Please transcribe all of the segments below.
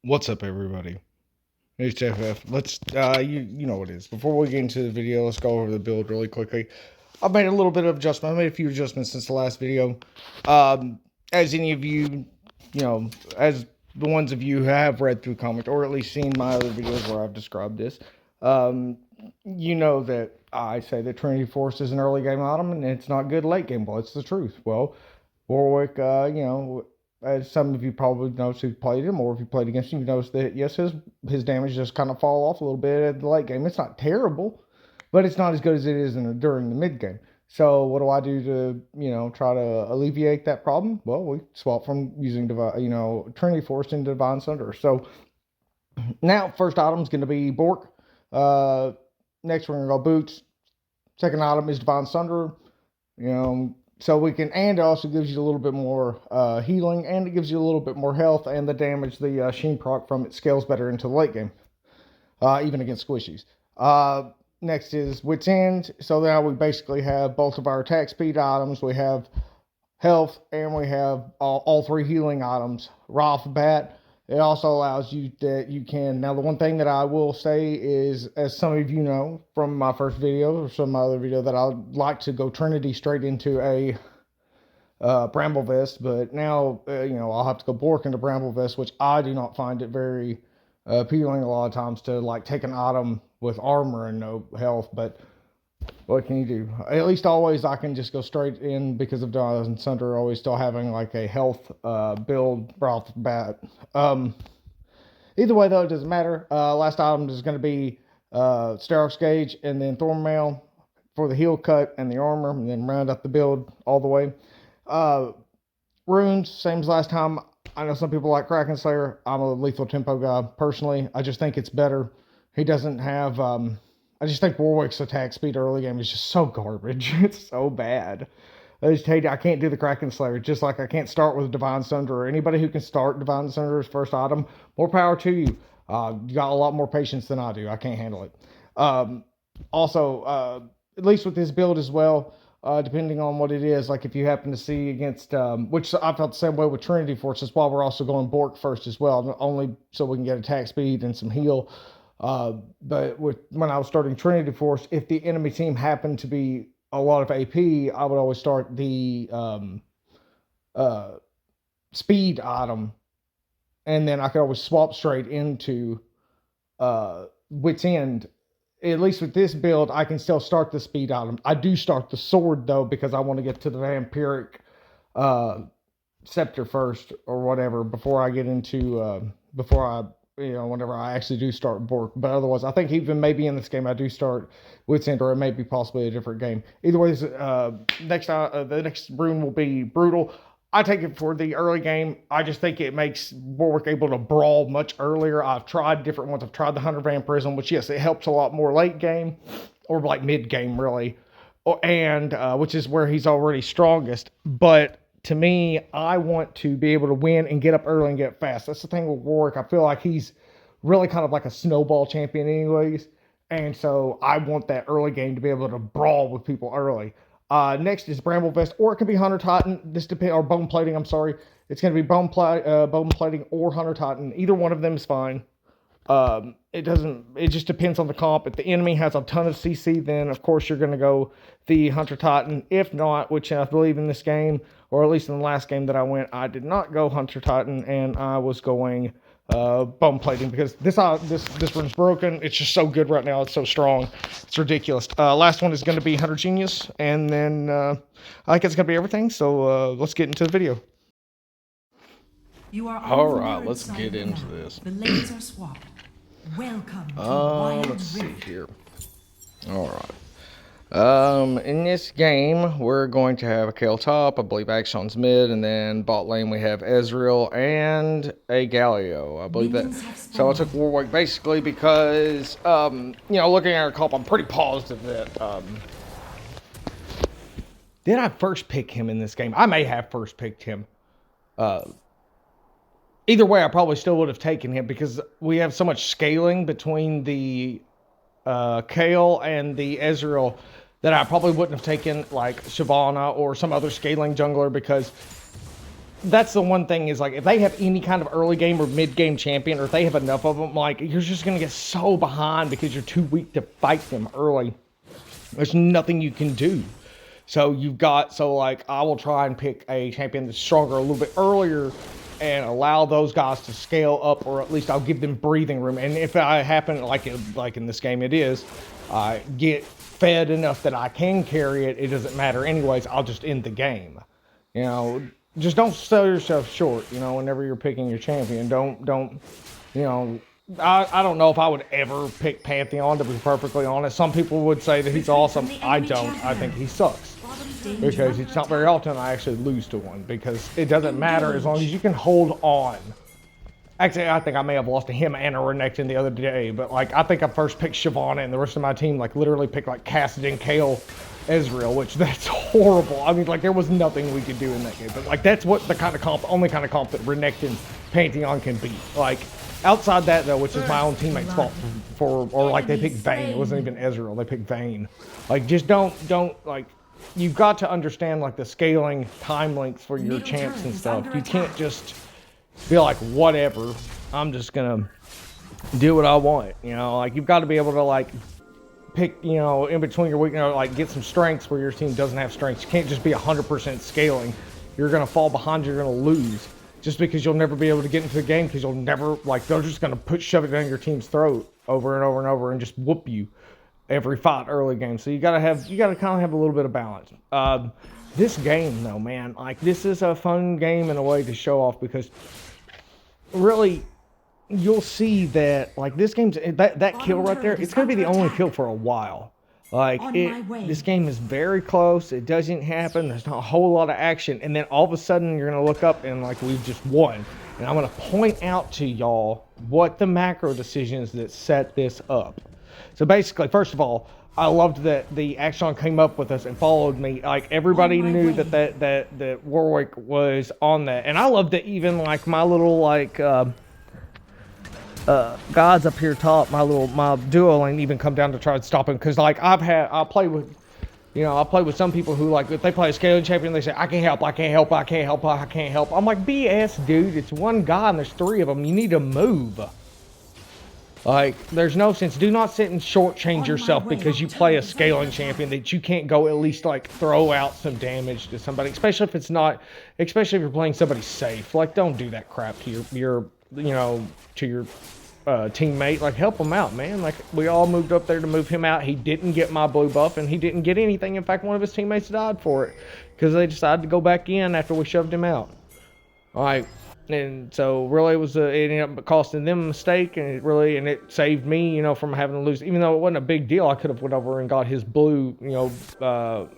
What's up, everybody? It's FF. Let's you know what it is. Before we get into the video, let's go over the build really quickly. I've made a little bit of adjustment. I made a few adjustments since the last video. As any of you, as the ones of you who have read through comics or at least seen my other videos where I've described this, um, you know that I say that Trinity Force is an early game item and it's not good late game. Well, it's the truth. Well, Warwick, as some of you probably noticed who played him, or if you played against him, you noticed that yes, his damage just kind of fall off a little bit at the late game. It's not terrible, but it's not as good as it is during the mid game. So what do I do to try to alleviate that problem? Well, we swap from using Trinity Force into Divine Sunder. So now first item is going to be Bork. Next we're going to go Boots. Second item is Divine Sunder. So we can, and it also gives you a little bit more healing, and it gives you a little bit more health, and the damage the Sheen proc from it scales better into the late game, even against squishies. Next is Wit's End. So now we basically have both of our attack speed items. We have health, and we have all three healing items right off the bat. It also allows you that you can, now the one thing that I will say is, as some of you know from my first video or some other video, that I like to go Trinity straight into a Bramble Vest, but now, I'll have to go Bork into Bramble Vest, which I do not find it very appealing a lot of times to like take an item with armor and no health, but what can you do? At least always I can just go straight in because of Divine Sunder always still having like a health build right off the bat. Either way though, it doesn't matter. Last item is going to be Sterox Gauge and then Thornmail for the heal cut and the armor, and then round up the build all the way. Runes, same as last time. I know some people like Kraken Slayer. I'm a lethal tempo guy personally. I just think it's better. He doesn't have I just think Warwick's attack speed early game is just so garbage. It's so bad. I just hate it. I can't do the Kraken Slayer, just like I can't start with Divine Sunder. Or anybody who can start Divine Sunder as first item, more power to you. You got a lot more patience than I do. I can't handle it. Also, at least with this build as well, depending on what it is, like if you happen to see against, which I felt the same way with Trinity Force, that's why we're also going Bork first as well, only so we can get attack speed and some heal. But when I was starting Trinity Force, if the enemy team happened to be a lot of AP, I would always start the speed item, and then I could always swap straight into Wit's End. At least with this build, I can still start the speed item. I do start the sword though because I want to get to the vampiric scepter first or whatever before I get into whenever I actually do start Bork. But otherwise, I think even maybe in this game I do start Wit's End, or it may be possibly a different game. Either way, the next rune will be Brutal. I take it for the early game. I just think it makes Warwick able to brawl much earlier. I've tried different ones. I've tried the 100 Vampirism, which yes, it helps a lot more late game, or like mid game really, and which is where he's already strongest. But to me, I want to be able to win and get up early and get fast. That's the thing with Warwick. I feel like he's really kind of like a snowball champion anyways. And so I want that early game to be able to brawl with people early. Next is Bramble Vest, or it can be Hunter Titan. This depends, or Bone Plating, I'm sorry. It's going to be Bone Plating or Hunter Titan. Either one of them is fine. It just depends on the comp. If the enemy has a ton of CC, then of course you're going to go the Hunter Titan. If not, which I believe in this game, or at least in the last game that I went, I did not go Hunter Titan, and I was going Bone Plating because this one's broken. It's just so good right now. It's so strong. It's ridiculous. Last one is going to be Hunter Genius, and then I think it's going to be everything. So let's get into the video. All right, let's get into this. The lanes are swapped. Welcome to Wild let's see Rift. here. All right. In this game, we're going to have a Kale top, I believe Action's mid, and then bot lane we have Ezreal and a Galio, I believe that. So I took Warwick basically because, looking at our comp, I'm pretty positive that, did I first pick him in this game? I may have first picked him. Either way, I probably still would have taken him because we have so much scaling between the Kale and the Ezreal that I probably wouldn't have taken like Shyvana or some other scaling jungler because that's the one thing is like if they have any kind of early game or mid game champion, or if they have enough of them, like you're just gonna get so behind because you're too weak to fight them early. There's nothing you can do. So like I will try and pick a champion that's stronger a little bit earlier and allow those guys to scale up, or at least I'll give them breathing room. And if I happen, like in this game it is, get fed enough that I can carry it, it doesn't matter anyways, I'll just end the game. You know, just don't sell yourself short, you know, whenever you're picking your champion. Don't, you know, I don't know if I would ever pick Pantheon, to be perfectly honest. Some people would say that he's awesome. I don't. I think he sucks. Because it's not very often I actually lose to one, because it doesn't matter as long as you can hold on. Actually, I think I may have lost to him and a Renekton the other day, but like I think I first picked Shyvana and the rest of my team like literally picked like Kassadin, Kale, Ezreal, which that's horrible. I mean, like there was nothing we could do in that game, but like that's what the kind of comp, only kind of comp that Renekton Pantheon can beat. Like outside that though, which is my own teammates' fault or like they picked Vayne. It wasn't even Ezreal, they picked Vayne. Like just don't like. You've got to understand like the scaling time links for your champs and stuff. You can't just be like, whatever, I'm just gonna do what I want. You know, like you've got to be able to like pick, you know, in between your weak, you know, like get some strengths where your team doesn't have strengths. You can't just be 100% scaling. You're gonna fall behind. You're gonna lose just because you'll never be able to get into the game, because you'll never, like, they're just gonna shove it down your team's throat over and over and over and just whoop you every fight early game. So you gotta kind of have a little bit of balance. This game though, man, like this is a fun game in a way to show off, because really you'll see that like this game's that kill right there, it's gonna be the only kill for a while. Like this game is very close. It doesn't happen. There's not a whole lot of action, and then all of a sudden you're gonna look up and like we've just won. And I'm gonna point out to y'all what the macro decisions that set this up. So basically, first of all, I loved that the Action came up with us and followed me. Like everybody knew that Warwick was on that, and I loved that even like my little like guys up here top, my duo ain't even come down to try to stop him, because like I play with some people who like if they play a scaling champion, they say I can't help. I'm like, BS, dude. It's one guy and there's three of them. You need to move. Like, there's no sense. Do not sit and shortchange yourself because you play a scaling champion that you can't go at least, like, throw out some damage to somebody. Especially if you're playing somebody safe. Like, don't do that crap to your teammate. Like, help him out, man. Like, we all moved up there to move him out. He didn't get my blue buff, and he didn't get anything. In fact, one of his teammates died for it because they decided to go back in after we shoved him out. Like, and so really it ended up costing them a mistake, and it saved me, you know, from having to lose. Even though it wasn't a big deal, I could have went over and got his blue,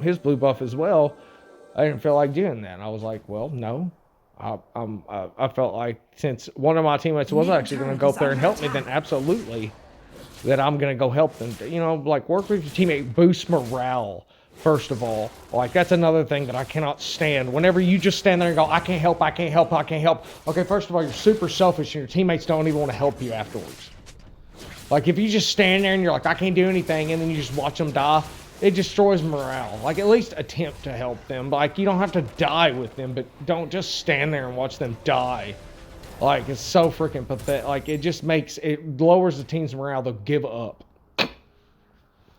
his blue buff as well. I didn't feel like doing that. And I was like, well, no. I felt like since one of my teammates was actually going to go up there and help me, then absolutely that I'm going to go help them. You know, like work with your teammate, boost morale. First of all, like that's another thing that I cannot stand. Whenever you just stand there and go, I can't help. Okay, first of all, you're super selfish and your teammates don't even want to help you afterwards. Like if you just stand there and you're like, I can't do anything, and then you just watch them die, it destroys morale. Like at least attempt to help them. Like you don't have to die with them, but don't just stand there and watch them die. Like it's so freaking pathetic. Like it lowers the team's morale. They'll give up.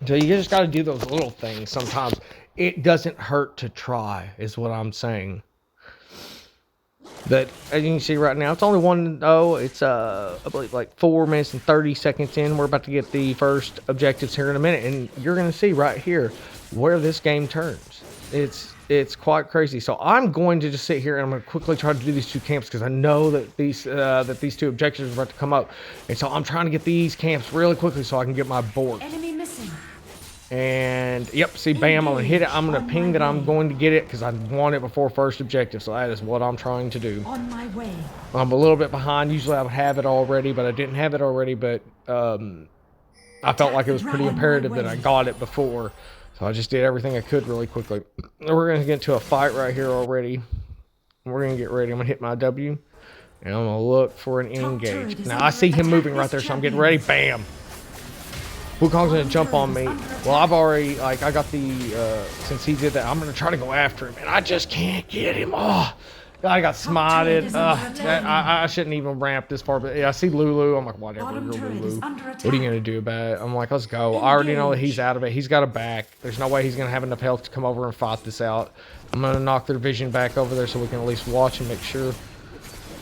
So you just got to do those little things sometimes. It doesn't hurt to try, is what I'm saying. But as you can see right now, it's only 1-0. It's, I believe, like 4 minutes and 30 seconds in. We're about to get the first objectives here in a minute. And you're going to see right here where this game turns. It's quite crazy. So I'm going to just sit here and I'm going to quickly try to do these two camps, because I know that these two objectives are about to come up. And so I'm trying to get these camps really quickly so I can get my board. Enemy missing. And yep, see, bam, I'm gonna hit it. I'm gonna ping that I'm going to get it because I want it before first objective. So that is what I'm trying to do. On my way. I'm a little bit behind. Usually I would have it already, but I didn't have it already. But I felt like it was pretty imperative that I got it before. So I just did everything I could really quickly. We're gonna get into a fight right here already. We're gonna get ready. I'm gonna hit my W, and I'm gonna look for an engage. Now I see him moving right there, so I'm getting ready. Bam. Wukong's gonna jump on me. Well, I've already, like, I got the, since he did that, I'm gonna try to go after him, and I just can't get him. Oh, I got smited. I shouldn't even ramp this far, but yeah, I see Lulu. I'm like, whatever, you're Lulu. What are you gonna do about it? I'm like, let's go. I already know that he's out of it. He's got a back. There's no way he's gonna have enough health to come over and fight this out. I'm gonna knock their vision back over there so we can at least watch and make sure.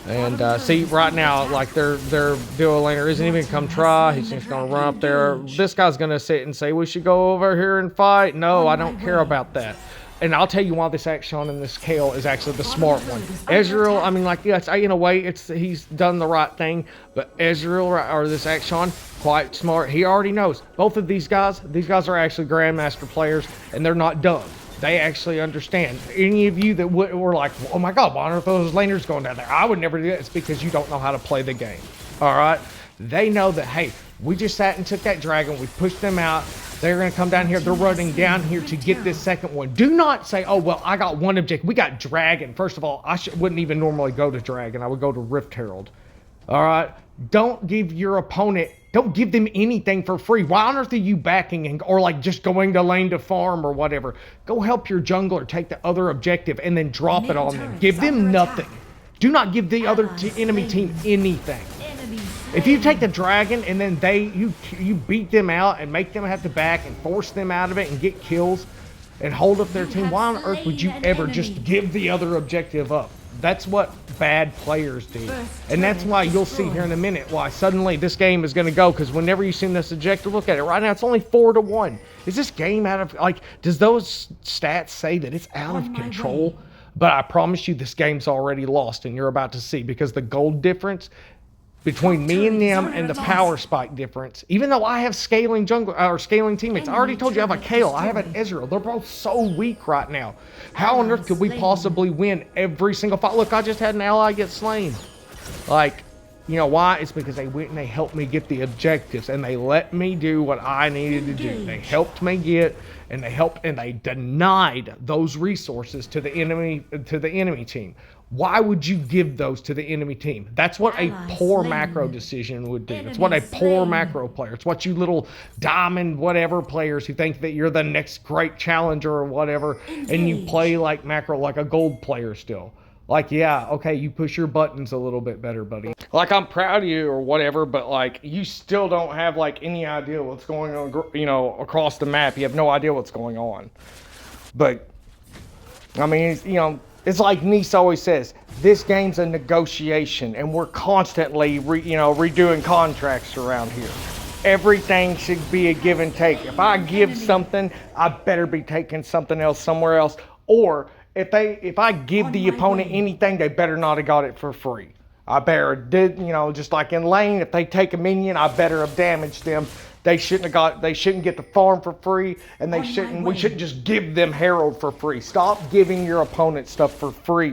And see, right now, like their duo laner isn't even gonna come try. He's just gonna run up there. This guy's gonna sit and say, we should go over here and fight. No, I don't care about that. And I'll tell you why this action and this Kale is actually the smart one. Ezreal, I mean, like, yes, in a way, he's done the right thing. But Ezreal, or this action, quite smart. He already knows. Both of these guys are actually Grandmaster players, and they're not dumb. They actually understand. Any of you that were like, oh my God, why aren't those laners going down there? I would never do that. It's because you don't know how to play the game. All right? They know that, hey, we just sat and took that dragon. We pushed them out. They're going to come down here. They're running down here to get this second one. Do not say, oh, well, I got one objective. We got dragon. First of all, I wouldn't even normally go to dragon. I would go to Rift Herald. All right? Don't give your opponent, don't give them anything for free. Why on earth are you backing or like just going to lane to farm or whatever? Go help your jungler take the other objective and then drop it on them. Give them nothing. Do not give the other enemy team anything. If you take the dragon and then you beat them out and make them have to back and force them out of it and get kills and hold up their team, why on earth would you ever just give the other objective up? That's what bad players do. And that's why you'll see here in a minute why suddenly this game is going to go, because whenever you've seen this objective, look at it. Right now, it's only 4-1. Is this game out of, like, does those stats say that it's out of control? But I promise you this game's already lost, and you're about to see, because the gold difference between me and them and the power spike difference, even though I have scaling jungler or scaling teammates, I already told you I have a Kale, I have an Ezreal. They're both so weak right now. How on earth could we possibly win every single fight? Look, I just had an ally get slain. Like, you know why? It's because they went and they helped me get the objectives and they let me do what I needed to do. They helped me get, and they denied those resources to the enemy team. Why would you give those to the enemy team? That's what a poor macro decision would do. It's what a poor macro player. It's what you little diamond whatever players who think that you're the next great challenger or whatever, and you play like macro like a gold player still. Like, yeah, okay, you push your buttons a little bit better, buddy. Like, I'm proud of you or whatever, but like, you still don't have like any idea what's going on, you know, across the map. You have no idea what's going on. But I mean, you know, it's like Nice always says, this game's a negotiation, and we're constantly, redoing contracts around here. Everything should be a give and take. If I give something, I better be taking something else somewhere else. Or if I give the opponent anything, they better not have got it for free. I better did, just like in lane, if they take a minion, I better have damaged them. They shouldn't get the farm for free, and we shouldn't just give them Herald for free. Stop giving your opponent stuff for free.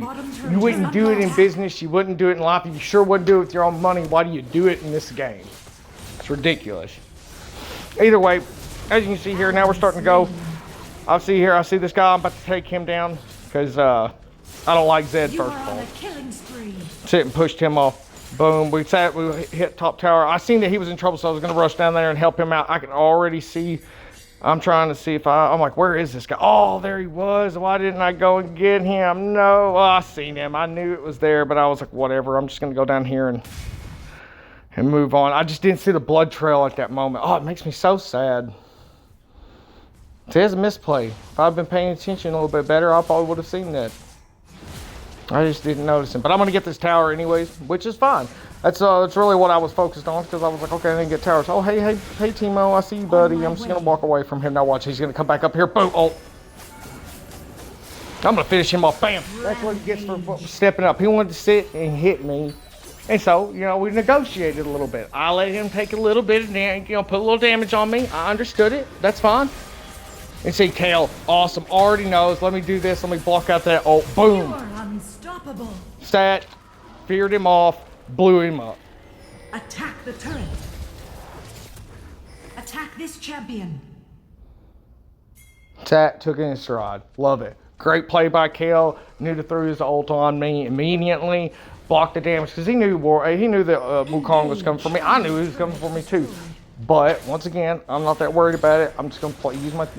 You wouldn't do it in business, you wouldn't do it in life, you sure wouldn't do it with your own money. Why do you do it in this game? It's ridiculous. Either way, as you can see here, now we're starting to go. I see this guy, I'm about to take him down, because I don't like Zed first of all. Sit and pushed him off. Boom, we hit top tower. I seen that he was in trouble, so I was going to rush down there and help him out. I can already see, I'm trying to see if I'm like, where is this guy? Oh, there he was. Why didn't I go and get him? No, I seen him. I knew it was there, but I was like, whatever. I'm just going to go down here and move on. I just didn't see the blood trail at that moment. Oh, it makes me so sad. There's a misplay. If I'd been paying attention a little bit better, I probably would have seen that. I just didn't notice him. But I'm going to get this tower anyways, which is fine. That's really what I was focused on, because I was like, okay, I didn't get towers. Oh, hey, Timo, I see you, buddy. I'm just going to walk away from him. Now watch, he's going to come back up here. Boom, oh. I'm going to finish him off. Bam. That's what he gets for stepping up. He wanted to sit and hit me. And so, we negotiated a little bit. I let him take a little bit of damage, put a little damage on me. I understood it. That's fine. And see, Kale, awesome. Already knows. Let me do this. Let me block out that. Oh, boom. Unstoppable. Stat, feared him off, blew him up. Attack the turret. Attack this champion. Stat took it in stride. Love it. Great play by Kale. Knew to throw his ult on me immediately. Blocked the damage because he knew that Wukong was coming for me. I knew he was coming for me too. But once again, I'm not that worried about it. I'm just gonna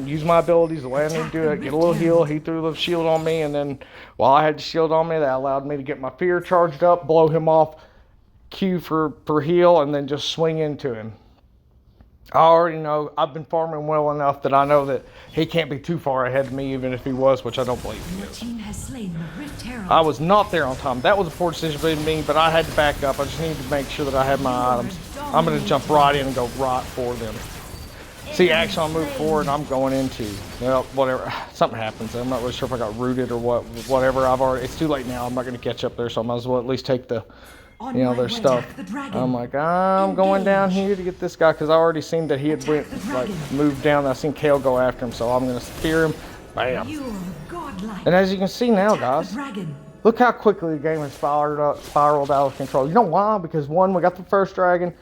use my abilities the way I need to do it. Get a little heal. He threw the shield on me, and then while I had the shield on me, that allowed me to get my fear charged up, blow him off, Q for heal, and then just swing into him. I already know I've been farming well enough that I know that he can't be too far ahead of me, even if he was, which I don't believe he is. I was not there on time. That was a poor decision by me, but I had to back up. I just needed to make sure that I had my items. I'm going to jump right in and go right for them. See, actually, I'll move forward and I'm going into, well, whatever. Something happens. I'm not really sure if I got rooted or whatever. It's too late now. I'm not going to catch up there, so I might as well at least take the, you know, their stuff. I'm like, I'm going down here to get this guy because I already seen that he had moved down. I seen Kale go after him, so I'm going to spear him. Bam. And as you can see now, guys, look how quickly the game has spiraled out of control. You know why? Because one, we got the first dragon,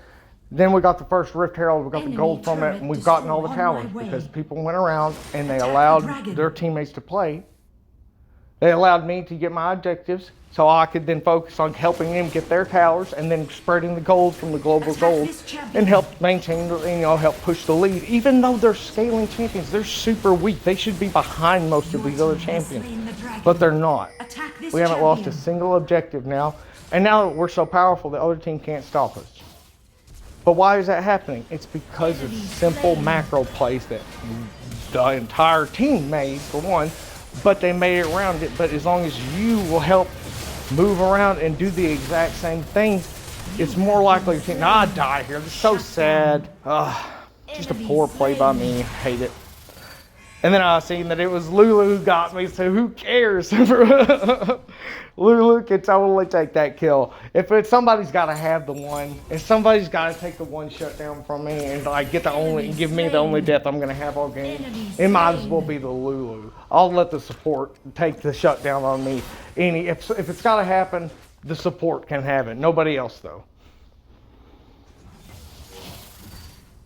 then we got the first Rift Herald, we got the gold from it, and we've gotten all the towers because people went around and they allowed their teammates to play. They allowed me to get my objectives so I could then focus on helping them get their towers and then spreading the gold from the global gold and help maintain, help push the lead. Even though they're scaling champions, they're super weak. They should be behind most of these other champions, but they're not. We haven't lost a single objective now, and now that we're so powerful, the other team can't stop us. But why is that happening? It's because of simple macro plays that the entire team made, for one, but they made it around it. But as long as you will help move around and do the exact same thing, it's more likely to, I die here. It's so sad. Just a poor play by me. Hate it. And then I seen that it was Lulu who got me, so who cares? Lulu can totally take that kill. If it's somebody's got to have the one, if somebody's got to take the one shutdown from me and give me the only death I'm gonna have all game, it might as well be the Lulu. I'll let the support take the shutdown on me. If it's got to happen, the support can have it. Nobody else though.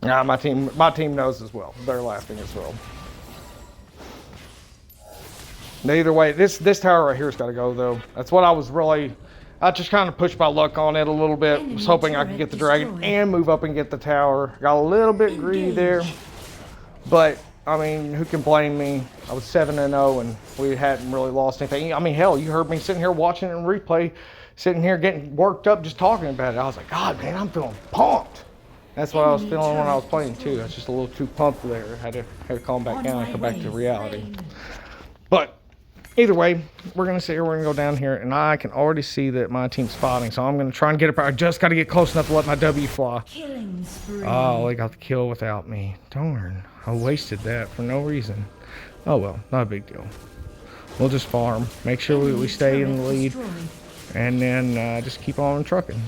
My team knows as well. They're laughing as well. Either way, this tower right here's got to go though. That's what I just kind of pushed my luck on it a little bit. Was hoping I could get the dragon and move up and get the tower. Got a little bit greedy there, but I mean, who can blame me? I was 7-0 and we hadn't really lost anything. I mean, hell, you heard me sitting here watching it in replay, sitting here getting worked up just talking about it. I was like, God, man, I'm feeling pumped. That's what I was feeling when I was playing too. I was just a little too pumped there. Had to calm back down and come back to reality. But either way, we're going to sit here, we're going to go down here, and I can already see that my team's spotting, so I'm going to try and get up. I just got to get close enough to let my W fly. Oh, they got the kill without me. Darn, I wasted that for no reason. Oh well, not a big deal. We'll just farm, make sure we stay in the lead, and then just keep on trucking.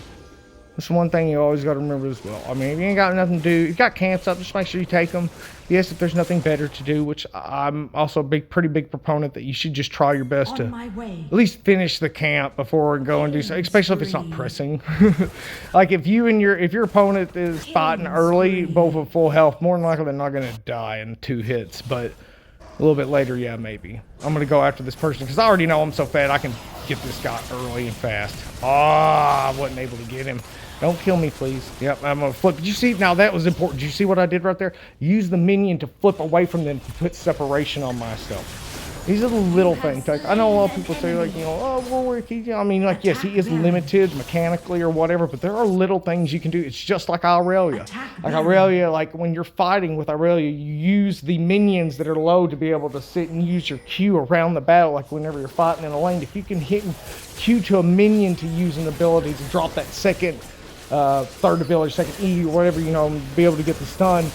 That's one thing you always got to remember as well. I mean, if you ain't got nothing to do, you've got camps up, just make sure you take them. Yes, if there's nothing better to do, which I'm also a pretty big proponent that you should just try your best to at least finish the camp before and go and do so, especially if it's not pressing. Like if your opponent is fighting early, both with full health, more than likely they're not going to die in 2 hits, but a little bit later, yeah, maybe. I'm going to go after this person because I already know I'm so fat I can get this guy early and fast. I wasn't able to get him. Don't kill me, please. Yep, I'm going to flip. Did you see? Now, that was important. Did you see what I did right there? Use the minion to flip away from them to put separation on myself. These are the little things. Like, I know a lot of people say, like, oh, Warwick, I mean, like, yes, he is limited mechanically or whatever, but there are little things you can do. It's just like Aurelia. Like Aurelia, like, when you're fighting with Aurelia, you use the minions that are low to be able to sit and use your Q around the battle, like whenever you're fighting in a lane. If you can hit and Q to a minion to use an ability to drop that second, third ability, second E, or whatever, be able to get the stun,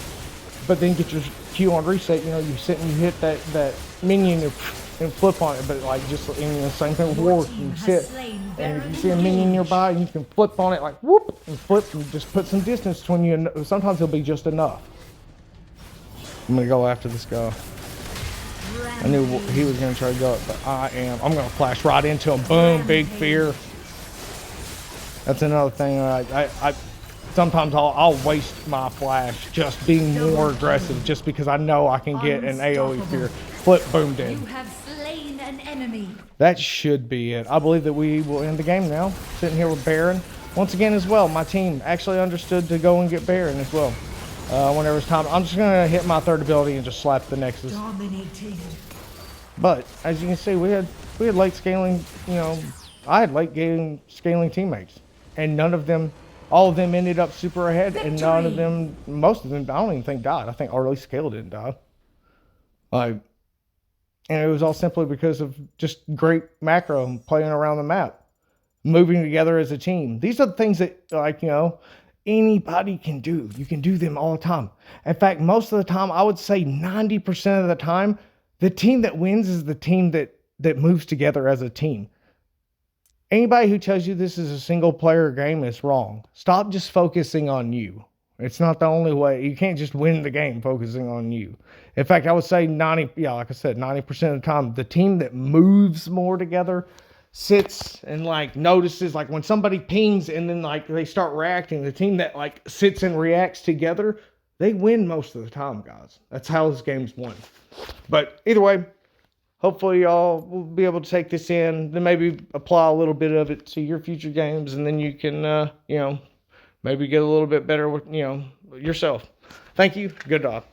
but then get your Q on reset, you sit and you hit that minion and flip on it, but like just same thing with Warwick. You sit and if you see a minion nearby, you can flip on it like whoop and flip and just put some distance between you. And sometimes it'll be just enough. I'm gonna go after this guy. I knew he was gonna try to go, but I'm gonna flash right into him. Boom, big fear. That's another thing. I sometimes I'll waste my flash just being more aggressive, just because I know I can get an AoE fear. Flip, boom, dead. You have slain an enemy. That should be it. I believe that we will end the game now. Sitting here with Baron. Once again as well, my team actually understood to go and get Baron as well. whenever it's time. I'm just gonna hit my third ability and just slap the Nexus. Dominating. But as you can see, we had late scaling. You know, I had late game scaling teammates, and none of them, all of them ended up super ahead, and none of them, most of them, I don't even think died. I think early scale didn't die. Like, and it was all simply because of just great macro playing around the map, moving together as a team. These are the things that, like, you know, anybody can do. You can do them all the time. In fact, most of the time, I would say 90% of the time, the team that wins is the team that moves together as a team. Anybody who tells you this is a single player game is wrong. Stop just focusing on you. It's not the only way. You can't just win the game focusing on you. In fact, I would say like I said, 90% of the time, the team that moves more together sits and like notices, like when somebody pings and then like they start reacting, the team that like sits and reacts together, they win most of the time, guys. That's how this game's won. But either way, hopefully y'all will be able to take this in, then maybe apply a little bit of it to your future games, and then you can, you know, maybe get a little bit better with, you know, yourself. Thank you. Good job.